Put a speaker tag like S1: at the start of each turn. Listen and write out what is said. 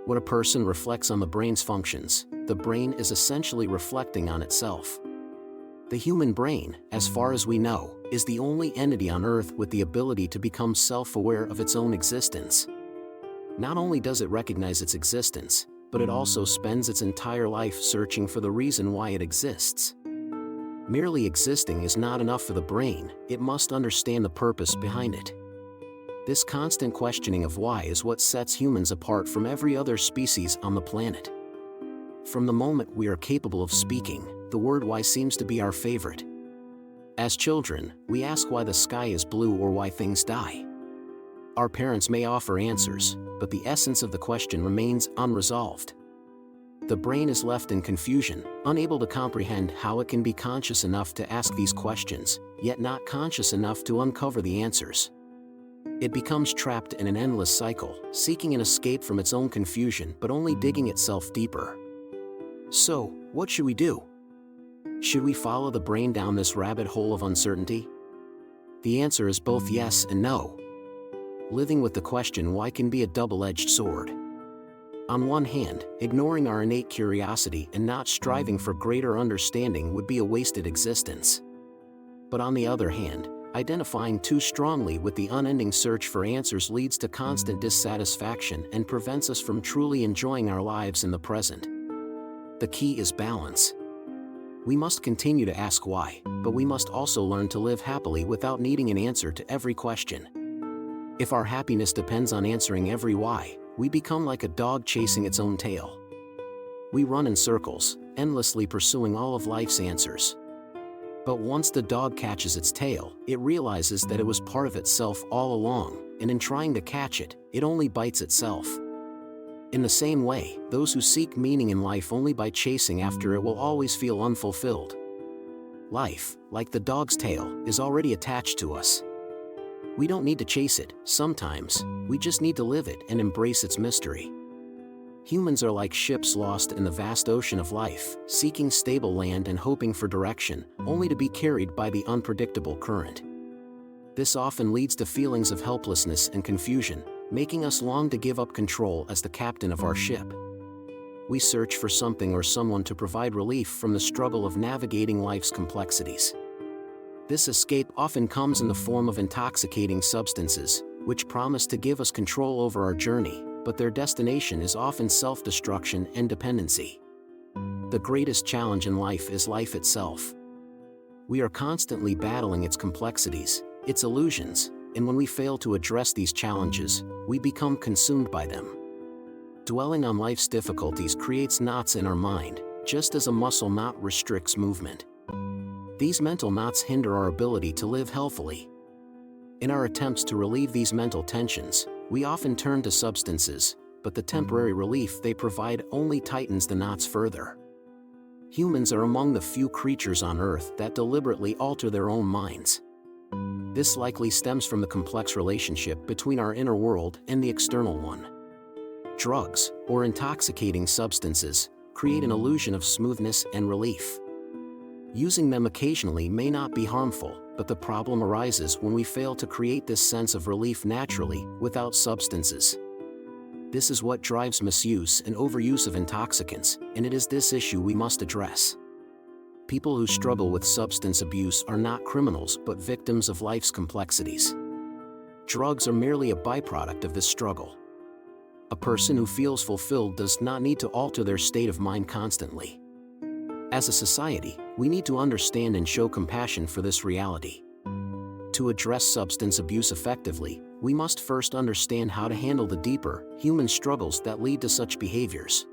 S1: When a person reflects on the brain's functions, the brain is essentially reflecting on itself. The human brain, as far as we know, is the only entity on Earth with the ability to become self-aware of its own existence. Not only does it recognize its existence, but it also spends its entire life searching for the reason why it exists. Merely existing is not enough for the brain, it must understand the purpose behind it. This constant questioning of why is what sets humans apart from every other species on the planet. From the moment we are capable of speaking, the word why seems to be our favorite. As children, we ask why the sky is blue or why things die. Our parents may offer answers, but the essence of the question remains unresolved. The brain is left in confusion, unable to comprehend how it can be conscious enough to ask these questions, yet not conscious enough to uncover the answers. It becomes trapped in an endless cycle, seeking an escape from its own confusion but only digging itself deeper. So, what should we do? Should we follow the brain down this rabbit hole of uncertainty? The answer is both yes and no. Living with the question why can be a double-edged sword. On one hand, ignoring our innate curiosity and not striving for greater understanding would be a wasted existence. But on the other hand, identifying too strongly with the unending search for answers leads to constant dissatisfaction and prevents us from truly enjoying our lives in the present. The key is balance. We must continue to ask why, but we must also learn to live happily without needing an answer to every question. If our happiness depends on answering every why, we become like a dog chasing its own tail. We run in circles, endlessly pursuing all of life's answers. But once the dog catches its tail, it realizes that it was part of itself all along, and in trying to catch it, it only bites itself. In the same way, those who seek meaning in life only by chasing after it will always feel unfulfilled. Life, like the dog's tail, is already attached to us. We don't need to chase it, sometimes, we just need to live it and embrace its mystery. Humans are like ships lost in the vast ocean of life, seeking stable land and hoping for direction, only to be carried by the unpredictable current. This often leads to feelings of helplessness and confusion, making us long to give up control as the captain of our ship. We search for something or someone to provide relief from the struggle of navigating life's complexities. This escape often comes in the form of intoxicating substances, which promise to give us control over our journey, but their destination is often self-destruction and dependency. The greatest challenge in life is life itself. We are constantly battling its complexities, its illusions, and when we fail to address these challenges, we become consumed by them. Dwelling on life's difficulties creates knots in our mind, just as a muscle knot restricts movement. These mental knots hinder our ability to live healthily. In our attempts to relieve these mental tensions, we often turn to substances, but the temporary relief they provide only tightens the knots further. Humans are among the few creatures on Earth that deliberately alter their own minds. This likely stems from the complex relationship between our inner world and the external one. Drugs, or intoxicating substances, create an illusion of smoothness and relief. Using them occasionally may not be harmful, but the problem arises when we fail to create this sense of relief naturally, without substances. This is what drives misuse and overuse of intoxicants, and it is this issue we must address. People who struggle with substance abuse are not criminals but victims of life's complexities. Drugs are merely a byproduct of this struggle. A person who feels fulfilled does not need to alter their state of mind constantly. As a society, we need to understand and show compassion for this reality. To address substance abuse effectively, we must first understand how to handle the deeper, human struggles that lead to such behaviors.